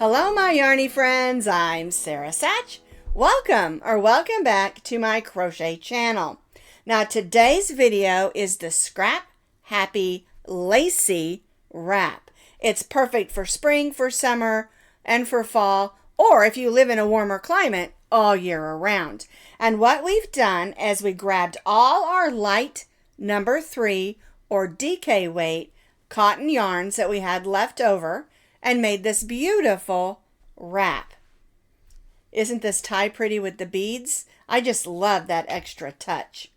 Hello my yarny friends, I'm Sara Sach. Welcome back to my crochet channel. Now today's video is the Scrap Happy Lacy wrap. It's perfect for spring, for summer, and for fall, or if you live in a warmer climate, all year around. And what we've done is we grabbed all our light number 3 or DK weight cotton yarns that we had left over and made this beautiful wrap. Isn't this tie pretty with the beads? I just love that extra touch.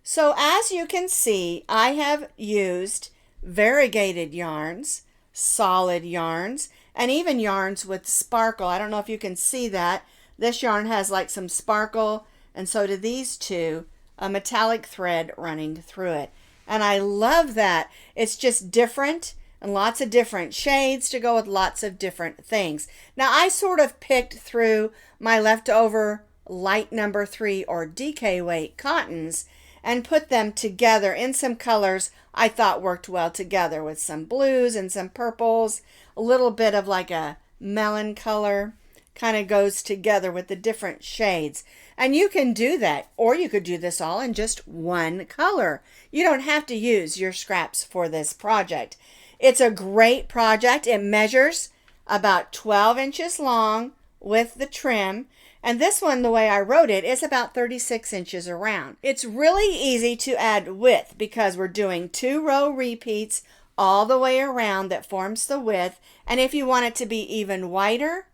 So as you can see, I have used variegated yarns, solid yarns, and even yarns with sparkle. I don't know if you can see that. This yarn has like some sparkle, and so do these two, a metallic thread running through it. And I love that. It's just different and lots of different shades to go with lots of different things. Now I sort of picked through my leftover light number 3 or DK weight cottons and put them together in some colors I thought worked well together, with some blues and some purples, a little bit of like a melon color kind of goes together with the different shades. And you can do that, or you could do this all in just one color. You don't have to use your scraps for this project. It's a great project. It measures about 12 inches long with the trim. And this one, the way I wrote it, is about 36 inches around. It's really easy to add width because we're doing 2-row repeats all the way around that forms the width. And if you want it to be even wider,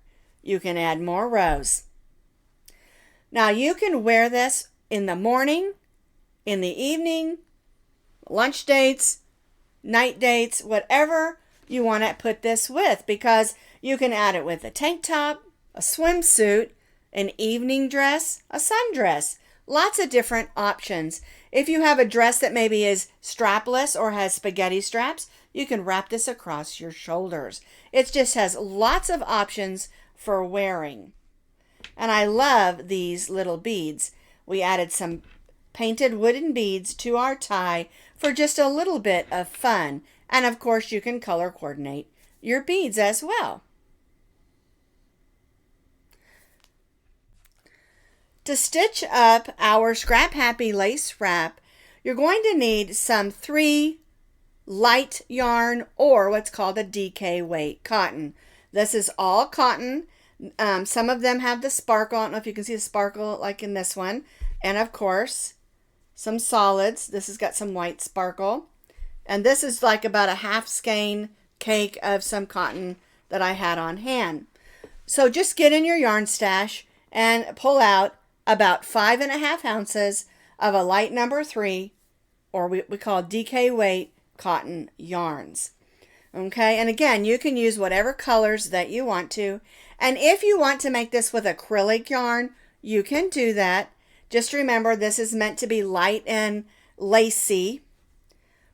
you can add more rows. Now you can wear this in the morning, in the evening, lunch dates, night dates, whatever you want to put this with, because you can add it with a tank top, a swimsuit, an evening dress, a sundress. Lots of different options. If you have a dress that maybe is strapless or has spaghetti straps, you can wrap this across your shoulders. It just has lots of options for wearing. And I love these little beads. We added some painted wooden beads to our tie for just a little bit of fun. And of course you can color coordinate your beads as well. To stitch up our Scrap Happy lace wrap, you're going to need some 3 light yarn or what's called a DK weight cotton. This is all cotton. Some of them have the sparkle. I don't know if you can see the sparkle like in this one. And of course, some solids. This has got some white sparkle. And this is like about a half skein cake of some cotton that I had on hand. So just get in your yarn stash and pull out about 5.5 ounces of a light number 3, or we call DK weight cotton yarns. Okay, and again, you can use whatever colors that you want to. And if you want to make this with acrylic yarn, you can do that. Just remember, this is meant to be light and lacy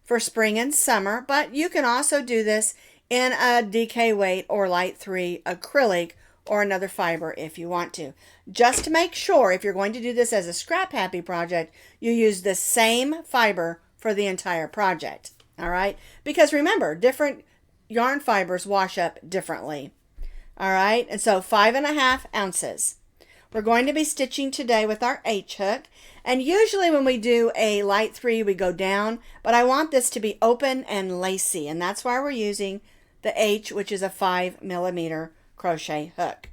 for spring and summer, but you can also do this in a DK weight or light 3 acrylic or another fiber if you want to. Just to make sure, if you're going to do this as a Scrap Happy project, you use the same fiber for the entire project. All right? Because remember, different yarn fibers wash up differently. All right? And so 5.5 ounces. We're going to be stitching today with our H hook. And usually when we do a light 3, we go down. But I want this to be open and lacy. And that's why we're using the H, which is a 5mm crochet hook.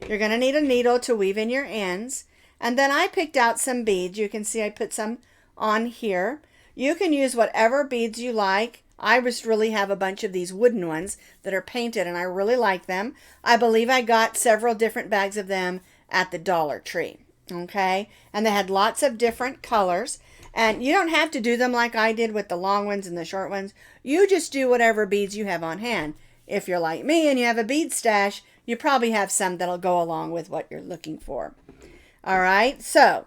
You're going to need a needle to weave in your ends. And then I picked out some beads. You can see I put some on here. You can use whatever beads you like. I just really have a bunch of these wooden ones that are painted and I really like them. I believe I got several different bags of them at the Dollar Tree. Okay, and they had lots of different colors. And you don't have to do them like I did with the long ones and the short ones. You just do whatever beads you have on hand. If you're like me and you have a bead stash, you probably have some that'll go along with what you're looking for. All right, so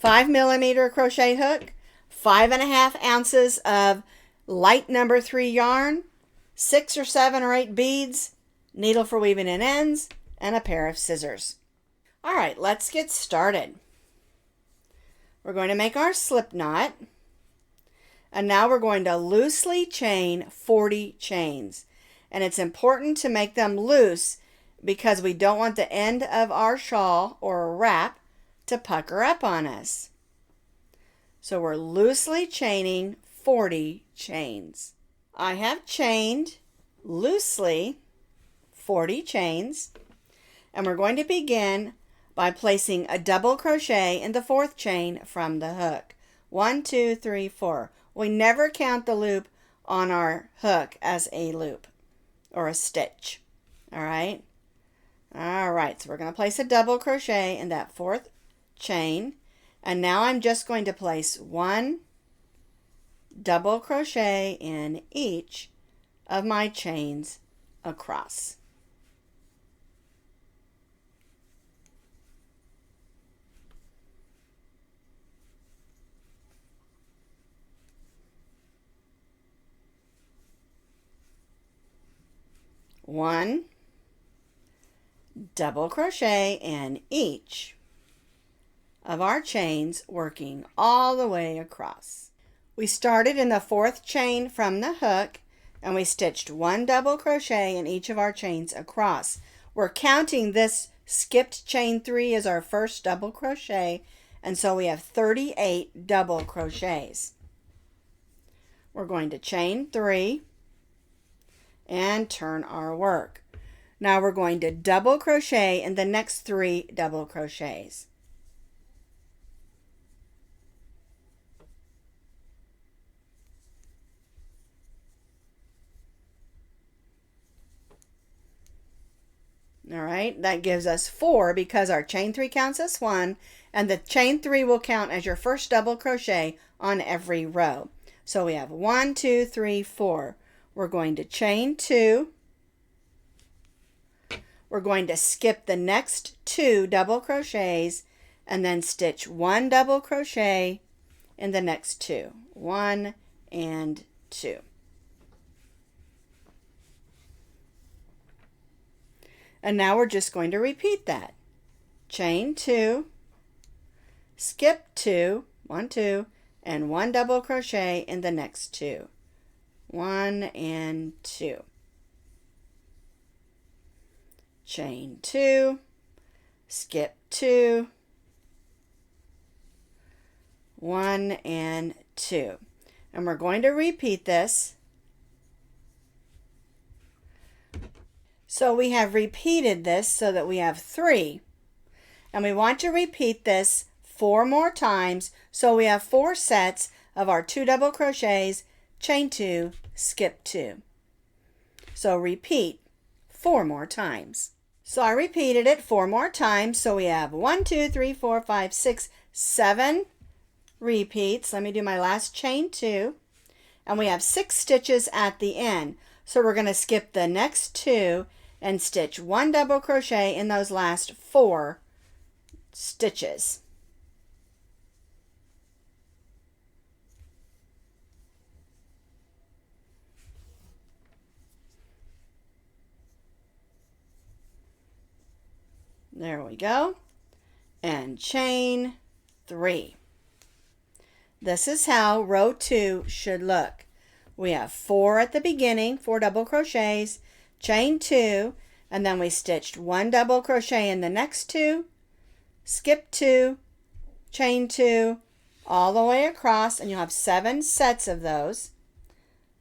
5mm crochet hook, 5.5 ounces of light number 3 yarn, 6 or 7 or 8 beads, needle for weaving in ends, and a pair of scissors. All right, let's get started. We're going to make our slip knot. And now we're going to loosely chain 40 chains. And it's important to make them loose because we don't want the end of our shawl or wrap to pucker up on us. So we're loosely chaining 40 chains. I have chained loosely 40 chains, and we're going to begin by placing a double crochet in the fourth chain from the hook. 1, 2, 3, 4. We never count the loop on our hook as a loop or a stitch. All right? All right, so we're going to place a double crochet in that fourth chain, and now I'm just going to place one double crochet in each of my chains across. One double crochet in each of our chains, working all the way across. We started in the fourth chain from the hook, and we stitched one double crochet in each of our chains across. We're counting this skipped chain 3 as our first double crochet, and so we have 38 double crochets. We're going to chain 3 and turn our work. Now we're going to double crochet in the next 3 double crochets. All right, that gives us 4 because our chain 3 counts as 1, and the chain 3 will count as your first double crochet on every row. So we have 1, 2, 3, 4. We're going to chain 2. We're going to skip the next 2 double crochets and then stitch 1 double crochet in the next 2. 1 and 2. And now we're just going to repeat that. Chain 2, skip 2, 1, 2, and 1 double crochet in the next 2. 1 and 2. Chain 2, skip 2, 1 and 2. And we're going to repeat this. So we have repeated this so that we have 3. And we want to repeat this 4 more times so we have 4 sets of our 2 double crochets, chain 2, skip 2. So repeat 4 more times. So I repeated it 4 more times, so we have 1, 2, 3, 4, 5, 6, 7 repeats. Let me do my last chain 2. And we have 6 stitches at the end. So we're going to skip the next 2 and stitch 1 double crochet in those last 4 stitches. There we go. And chain 3. This is how row 2 should look. We have 4 at the beginning, 4 double crochets, chain 2, and then we stitched 1 double crochet in the next 2, skip 2, chain 2, all the way across, and you'll have 7 sets of those.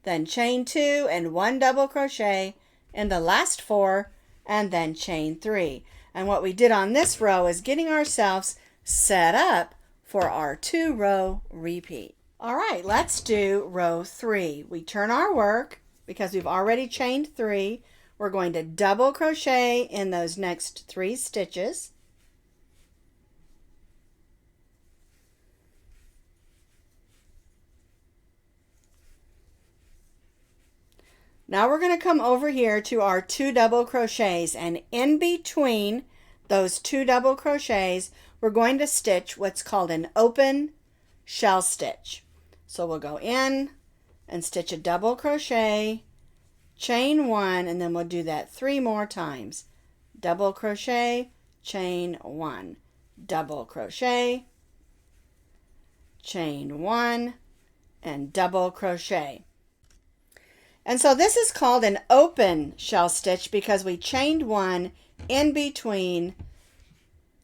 Then chain 2 and 1 double crochet in the last 4, and then chain 3. And what we did on this row is getting ourselves set up for our 2-row repeat. All right, let's do row 3. We turn our work because we've already chained 3. We're going to double crochet in those next 3 stitches. Now we're going to come over here to our 2 double crochets, and in between those 2 double crochets, we're going to stitch what's called an open shell stitch. So we'll go in and stitch a double crochet, chain 1, and then we'll do that 3 more times. Double crochet, chain 1, double crochet, chain 1, and double crochet. And so this is called an open shell stitch because we chained one in between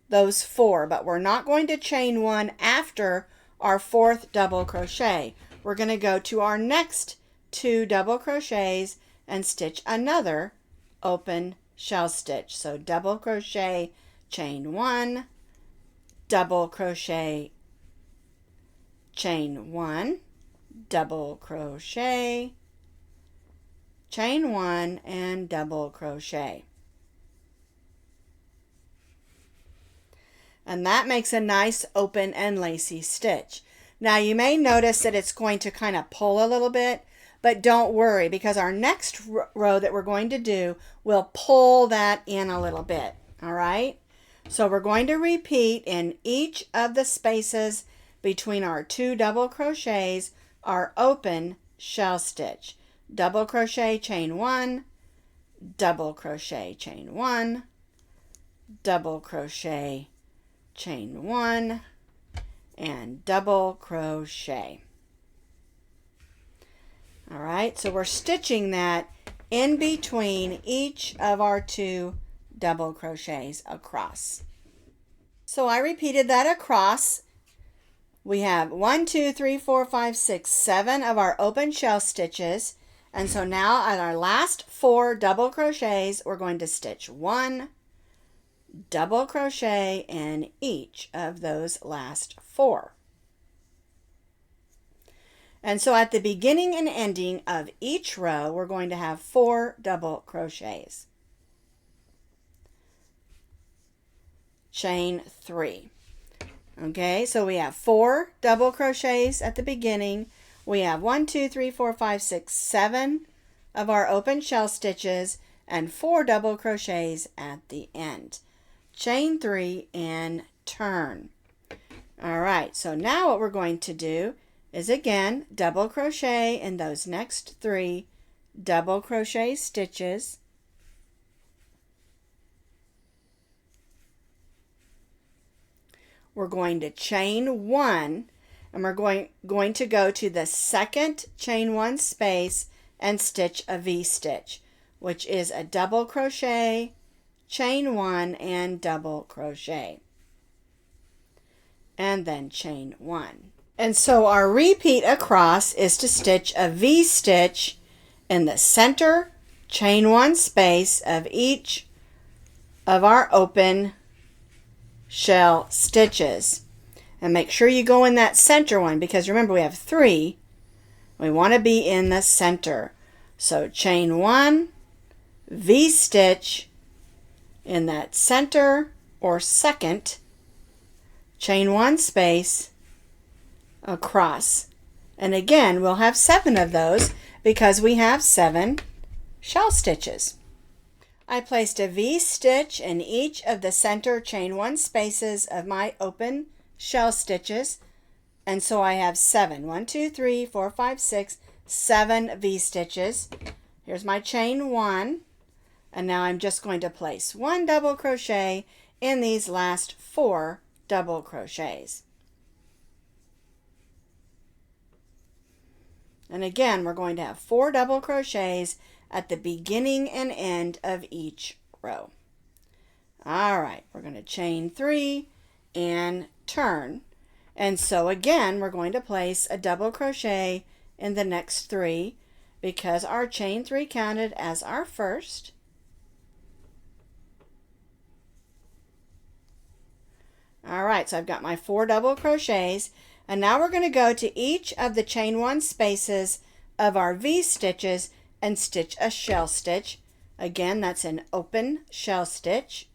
those 4, but we're not going to chain one after our 4th double crochet. We're going to go to our next 2 double crochets and stitch another open shell stitch. So double crochet, chain 1, double crochet, chain 1, double crochet, chain 1, and double crochet. And that makes a nice open and lacy stitch. Now you may notice that it's going to kind of pull a little bit, but don't worry because our next row that we're going to do will pull that in a little bit. All right? So we're going to repeat in each of the spaces between our 2 double crochets our open shell stitch. Double crochet, chain 1, double crochet, chain 1, double crochet, chain 1, and double crochet. All right, so we're stitching that in between each of our 2 double crochets across. So I repeated that across. We have 1, 2, 3, 4, 5, 6, 7 of our open shell stitches. And so now at our last 4 double crochets, we're going to stitch 1 double crochet in each of those last 4. And so at the beginning and ending of each row, we're going to have 4 double crochets. Chain 3. Okay, so we have 4 double crochets at the beginning. We have 1, 2, 3, 4, 5, 6, 7 of our open shell stitches and 4 double crochets at the end. Chain 3 and turn. All right, so now what we're going to do is again double crochet in those next 3 double crochet stitches. We're going to chain 1 and we're going to go to the second chain 1 space and stitch a V-stitch, which is a double crochet, chain 1, and double crochet. And then chain 1. And so our repeat across is to stitch a V-stitch in the center chain 1 space of each of our open shell stitches. And make sure you go in that center one because remember we have 3. We want to be in the center. So chain 1, V-stitch in that center or second chain 1 space across. And again, we'll have 7 of those because we have 7 shell stitches. I placed a V-stitch in each of the center chain 1 spaces of my open shell stitches, and so I have 7. 1, 2, 3, 4, 5, 6, 7 V-stitches. Here's my chain 1, and now I'm just going to place 1 double crochet in these last 4 double crochets. And again, we're going to have 4 double crochets at the beginning and end of each row. All right, we're going to chain 3 and turn. And so again, we're going to place a double crochet in the next 3 because our chain 3 counted as our first. All right, so I've got my 4 double crochets, and now we're going to go to each of the chain 1 spaces of our V-stitches and stitch a shell stitch. Again, that's an open shell stitch.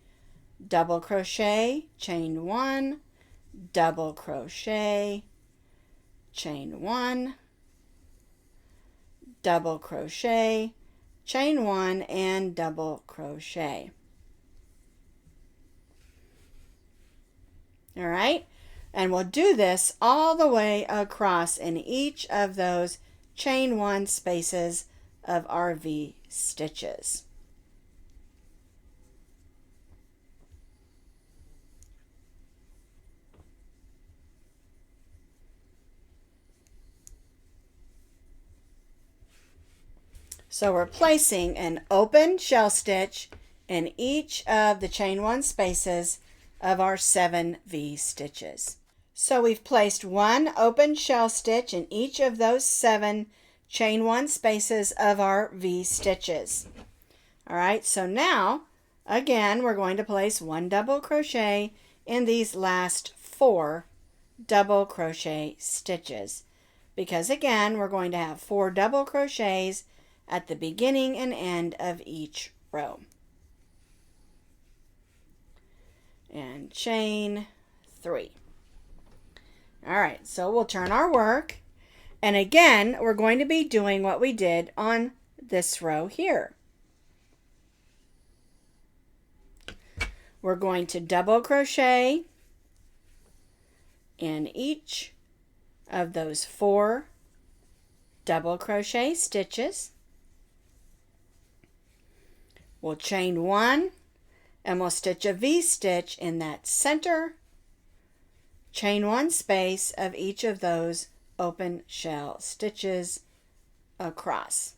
Double crochet, chain 1, double crochet, chain 1, double crochet, chain 1, and double crochet. All right, and we'll do this all the way across in each of those chain 1 spaces of our V stitches. So we're placing an open shell stitch in each of the chain 1 spaces of our 7 V stitches. So we've placed one open shell stitch in each of those 7 chain 1 spaces of our V stitches. All right, so now again we're going to place 1 double crochet in these last 4 double crochet stitches, because again we're going to have 4 double crochets at the beginning and end of each row. And chain 3. All right, so we'll turn our work, and again we're going to be doing what we did on this row here. We're going to double crochet in each of those 4 double crochet stitches. We'll chain 1 and we'll stitch a V stitch in that center chain 1 space of each of those open shell stitches across.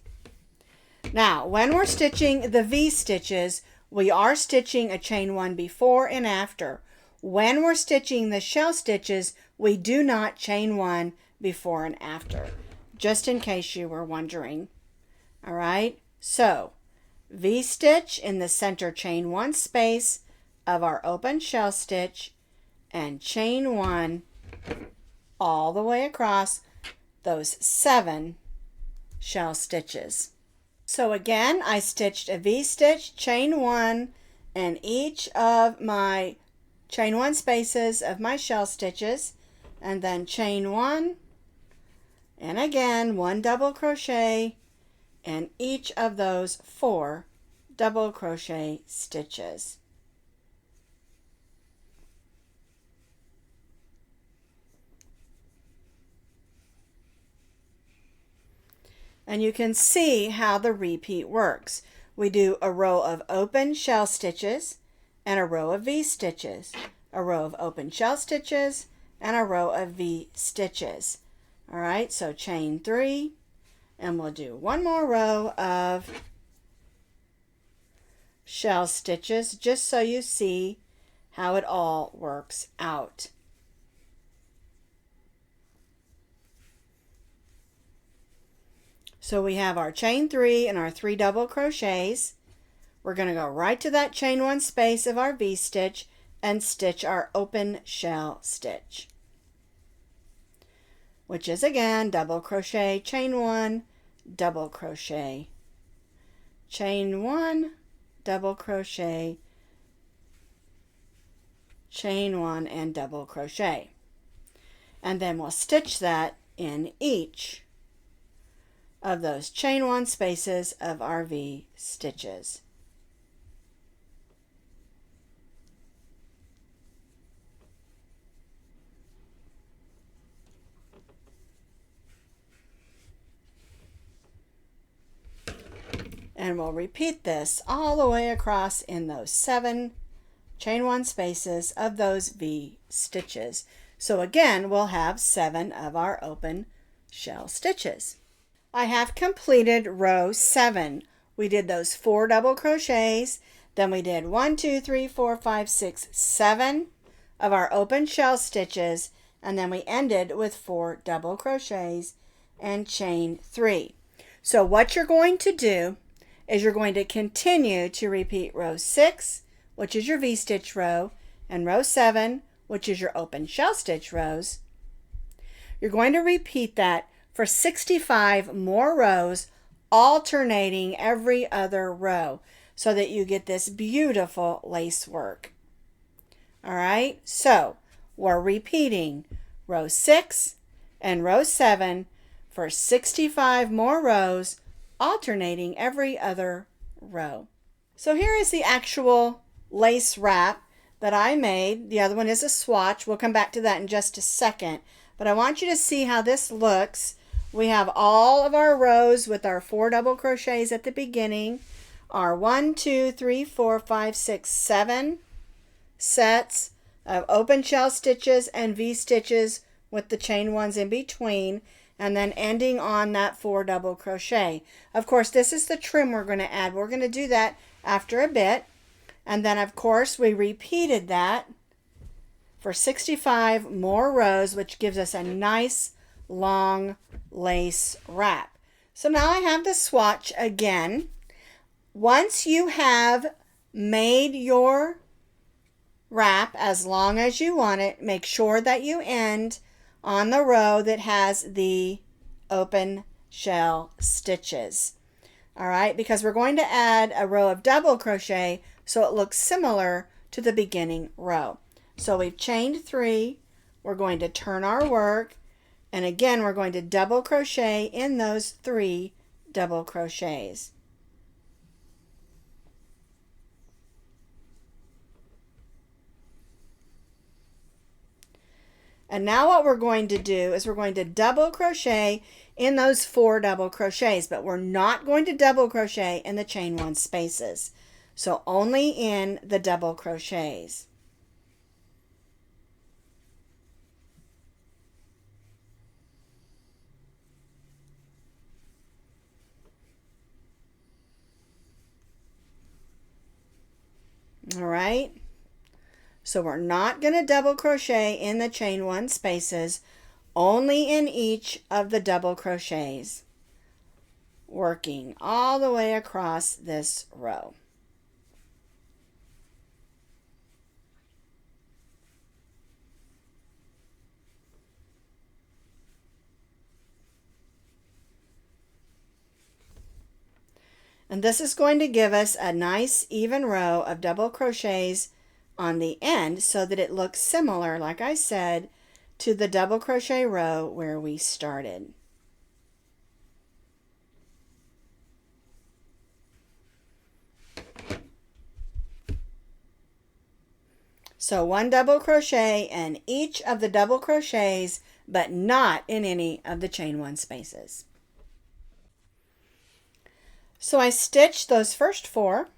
Now, when we're stitching the V stitches, we are stitching a chain 1 before and after. When we're stitching the shell stitches, we do not chain 1 before and after, just in case you were wondering. All right, so V stitch in the center chain 1 space of our open shell stitch and chain 1 all the way across those 7 shell stitches. So again, I stitched a V stitch, chain 1 in each of my chain 1 spaces of my shell stitches, and then chain 1, and again 1 double crochet in each of those 4 double crochet stitches. And you can see how the repeat works. We do a row of open shell stitches and a row of V stitches, a row of open shell stitches and a row of V stitches. All right, so chain 3, and we'll do one more row of shell stitches just so you see how it all works out. So we have our chain 3 and our 3 double crochets. We're going to go right to that chain 1 space of our V stitch and stitch our open shell stitch, which is again double crochet, chain 1, double crochet, chain 1, double crochet, chain 1, and double crochet. And then we'll stitch that in each of those chain 1 spaces of our V stitches. And we'll repeat this all the way across in those 7 chain 1 spaces of those V stitches. So again, we'll have 7 of our open shell stitches. I have completed row 7. We did those 4 double crochets, then we did 1, 2, 3, 4, 5, 6, 7 of our open shell stitches, and then we ended with 4 double crochets and chain 3. So what you're going to do is you're going to continue to repeat row 6, which is your V-stitch row, and row 7, which is your open shell stitch rows. You're going to repeat that for 65 more rows, alternating every other row, so that you get this beautiful lace work. All right, so we're repeating row 6 and row 7 for 65 more rows, alternating every other row. So here is the actual lace wrap that I made. The other one is a swatch. We'll come back to that in just a second, but I want you to see how this looks. We have all of our rows with our 4 double crochets at the beginning, our 1, 2, 3, 4, 5, 6, 7 sets of open shell stitches and V stitches with the chain 1s in between. and then ending on that 4 double crochet. Of course, this is the trim we're going to add. We're going to do that after a bit. And then, of course, we repeated that for 65 more rows, which gives us a nice long lace wrap. So now I have the swatch again. Once you have made your wrap as long as you want it, make sure that you end on the row that has the open shell stitches. All right, because we're going to add a row of double crochet so it looks similar to the beginning row. So we've chained 3, we're going to turn our work, and again we're going to double crochet in those 3 double crochets. And now what we're going to do is we're going to double crochet in those 4 double crochets, but we're not going to double crochet in the chain 1 spaces. So only in the double crochets. All right. So we're not going to double crochet in the chain 1 spaces, only in each of the double crochets, working all the way across this row. And this is going to give us a nice even row of double crochets on the end so that it looks similar, like I said, to the double crochet row where we started. So 1 double crochet in each of the double crochets, but not in any of the chain 1 spaces. So I stitched those first 4.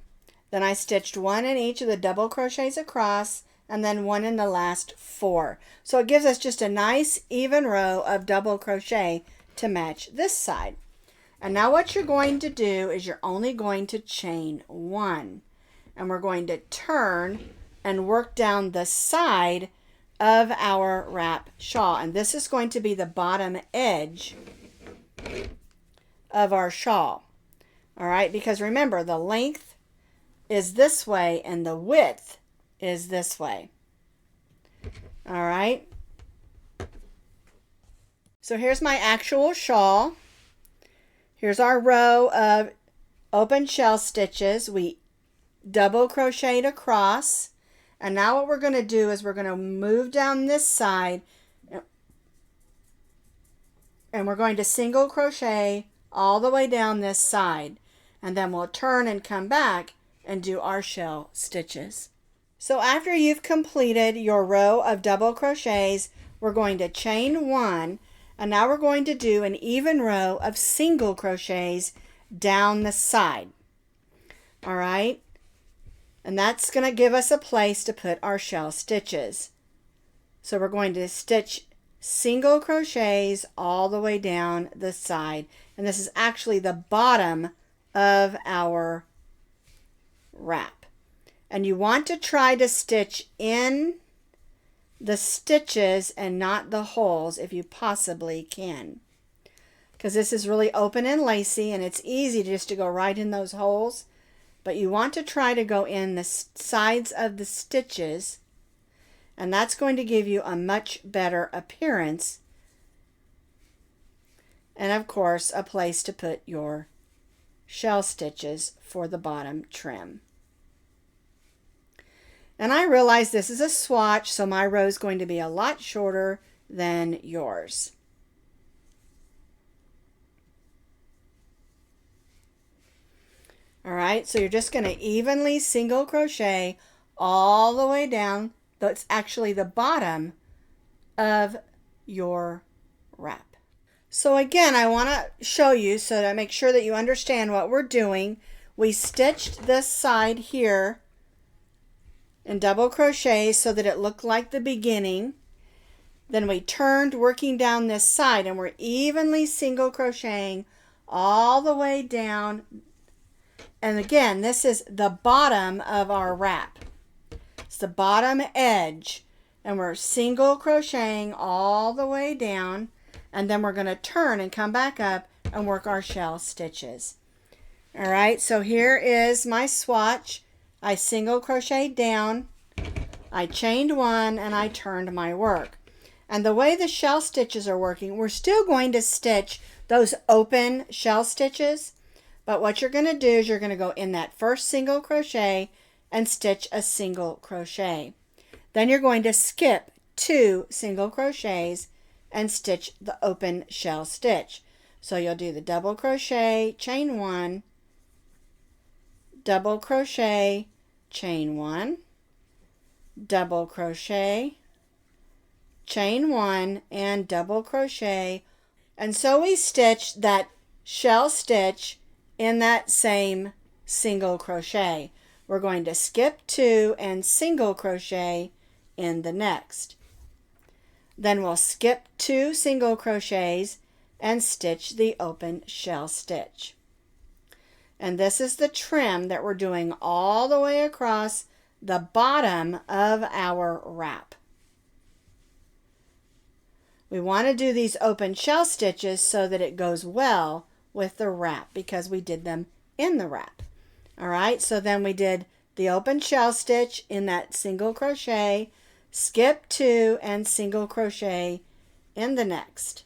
Then I stitched 1 in each of the double crochets across, and then 1 in the last 4. So it gives us just a nice even row of double crochet to match this side. And now what you're going to do is you're only going to chain 1. And we're going to turn and work down the side of our wrap shawl. And this is going to be the bottom edge of our shawl. All right, because remember, the length is this way and the width is this way. All right. So here's my actual shawl. Here's our row of open shell stitches. We double crocheted across. And now what we're going to do is we're going to move down this side and we're going to single crochet all the way down this side. And then we'll turn and come back and do our shell stitches. So after you've completed your row of double crochets, we're going to chain 1, and now we're going to do an even row of single crochets down the side. All right, and that's going to give us a place to put our shell stitches. So we're going to stitch single crochets all the way down the side, and this is actually the bottom of our wrap. And you want to try to stitch in the stitches and not the holes if you possibly can, because this is really open and lacy and it's easy just to go right in those holes, but you want to try to go in the sides of the stitches, and that's going to give you a much better appearance, and of course a place to put your shell stitches for the bottom trim. And I realize this is a swatch, so my row is going to be a lot shorter than yours. All right, so you're just going to evenly single crochet all the way down. That's actually the bottom of your wrap. So again, I want to show you so to make sure that you understand what we're doing. We stitched this side here in double crochet so that it looked like the beginning. Then we turned, working down this side, and we're evenly single crocheting all the way down. And again, this is the bottom of our wrap. It's the bottom edge, and we're single crocheting all the way down, and then we're going to turn and come back up and work our shell stitches. All right, so here is my swatch. I single crocheted down, I chained one, and I turned my work. And the way the shell stitches are working, we're still going to stitch those open shell stitches, but what you're going to do is you're going to go in that first single crochet and stitch a single crochet. Then you're going to skip 2 single crochets and stitch the open shell stitch. So you'll do the double crochet, chain 1, double crochet, chain 1, double crochet, chain 1, and double crochet. And so we stitch that shell stitch in that same single crochet. We're going to skip 2 and single crochet in the next. Then we'll skip 2 single crochets and stitch the open shell stitch. And this is the trim that we're doing all the way across the bottom of our wrap. We want to do these open shell stitches so that it goes well with the wrap because we did them in the wrap. All right, so then we did the open shell stitch in that single crochet, skip 2 and single crochet in the next.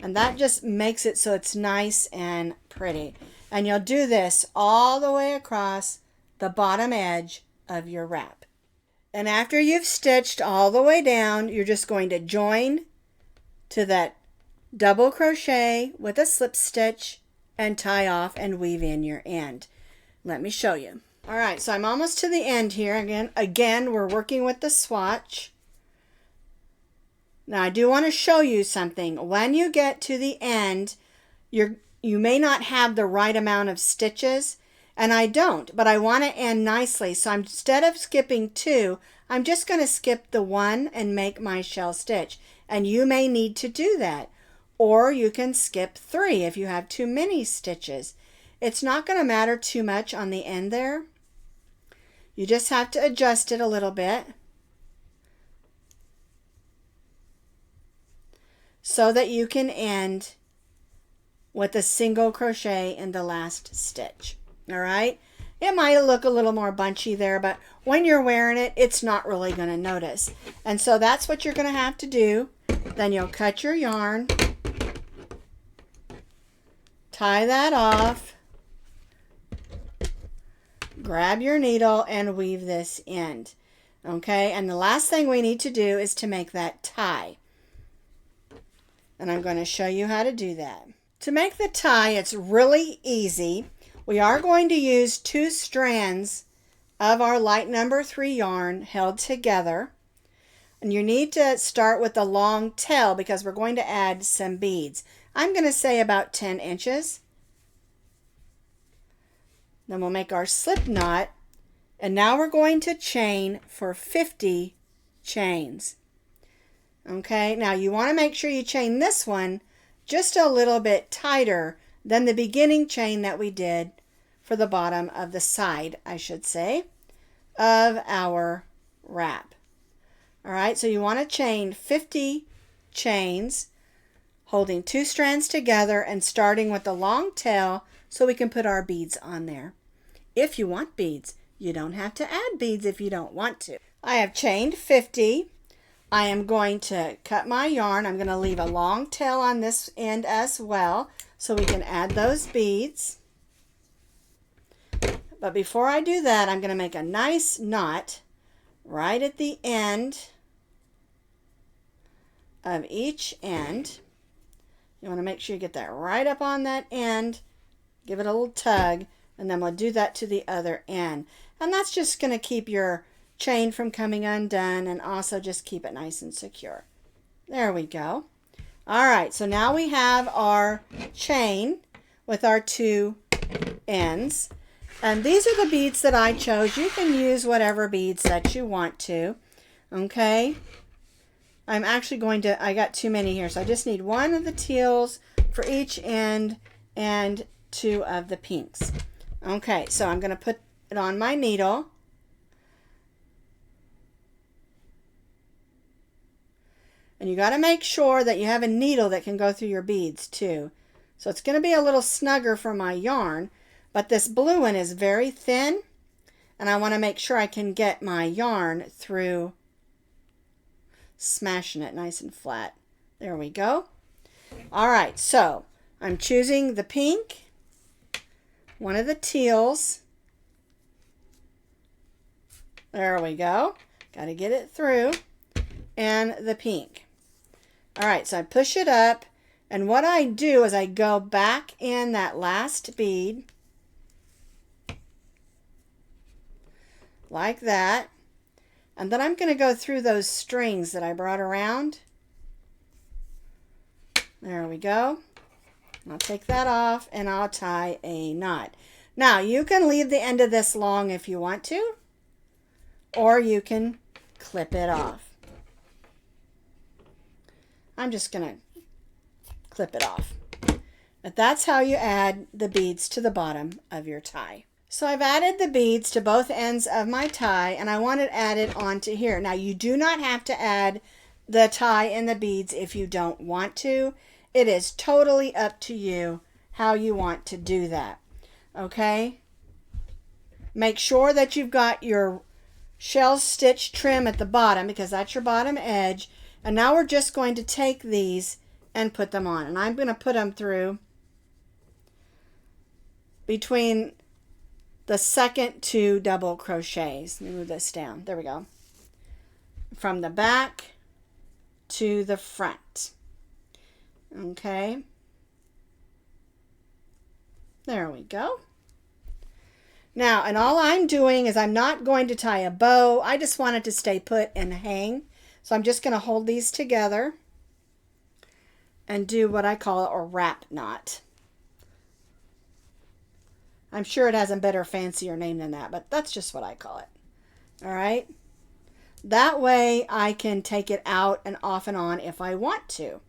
And that just makes it so it's nice and pretty. And you'll do this all the way across the bottom edge of your wrap. And after you've stitched all the way down, you're just going to join to that double crochet with a slip stitch and tie off and weave in your end. Let me show you. All right, so I'm almost to the end here. Again, we're working with the swatch. Now I do want to show you something. When you get to the end, you may not have the right amount of stitches, and I don't, but I want to end nicely. So instead of skipping 2, I'm just going to skip the 1 and make my shell stitch. And you may need to do that. Or you can skip 3 if you have too many stitches. It's not going to matter too much on the end there. You just have to adjust it a little bit so that you can end with a single crochet in the last stitch. All right? It might look a little more bunchy there, but when you're wearing it, it's not really going to notice. And so that's what you're going to have to do. Then you'll cut your yarn, tie that off, grab your needle, and weave this end. Okay, and the last thing we need to do is to make that tie. And I'm going to show you how to do that. To make the tie, it's really easy. We are going to use 2 strands of our light number 3 yarn held together. And you need to start with the long tail because we're going to add some beads. I'm going to say about 10 inches. Then we'll make our slip knot. And now we're going to chain for 50 chains. Okay, now you want to make sure you chain this one just a little bit tighter than the beginning chain that we did for the bottom of the side, I should say, of our wrap. All right, so you want to chain 50 chains, holding 2 strands together and starting with the long tail so we can put our beads on there. If you want beads, you don't have to add beads if you don't want to. I have chained 50. I am going to cut my yarn. I'm going to leave a long tail on this end as well so we can add those beads. But before I do that, I'm going to make a nice knot right at the end of each end. You want to make sure you get that right up on that end, give it a little tug, and then we'll do that to the other end. And that's just going to keep your chain from coming undone and also just keep it nice and secure. There we go. All right, so now we have our chain with our 2 ends. And these are the beads that I chose. You can use whatever beads that you want to. Okay? I'm actually going to, I got too many here, so I just need one of the teals for each end and 2 of the pinks. Okay, so I'm going to put it on my needle. And you got to make sure that you have a needle that can go through your beads too. So it's going to be a little snugger for my yarn, but this blue one is very thin, and I want to make sure I can get my yarn through, smashing it nice and flat. There we go. All right, so I'm choosing the pink, one of the teals. There we go. Got to get it through. And the pink. All right, so I push it up, and what I do is I go back in that last bead like that, and then I'm going to go through those strings that I brought around. There we go. I'll take that off and I'll tie a knot. Now you can leave the end of this long if you want to, or you can clip it off. I'm just going to clip it off. But that's how you add the beads to the bottom of your tie. So I've added the beads to both ends of my tie, and I want it added onto here. Now you do not have to add the tie and the beads if you don't want to. It is totally up to you how you want to do that. Okay? Make sure that you've got your shell stitch trim at the bottom, because that's your bottom edge. And now we're just going to take these and put them on. And I'm going to put them through between the second 2 double crochets. Let me move this down. There we go. From the back to the front. Okay. There we go. Now, and all I'm doing is I'm not going to tie a bow. I just want it to stay put and hang. So I'm just going to hold these together and do what I call a wrap knot. I'm sure it has a better, fancier name than that, but that's just what I call it. All right. That way I can take it out and off and on if I want to.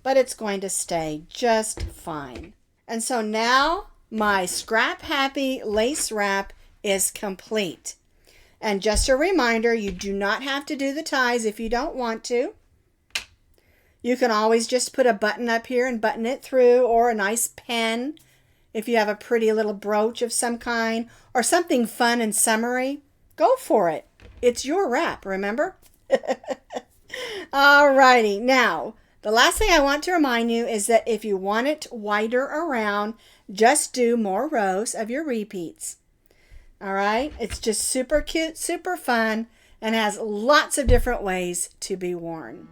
But it's going to stay just fine. And so now my Scrap Happy lace wrap is complete. And just a reminder, you do not have to do the ties if you don't want to. You can always just put a button up here and button it through, or a nice pen if you have a pretty little brooch of some kind, or something fun and summery. Go for it. It's your wrap, remember? Alrighty, now the last thing I want to remind you is that if you want it wider around, just do more rows of your repeats. All right, it's just super cute, super fun, and has lots of different ways to be worn.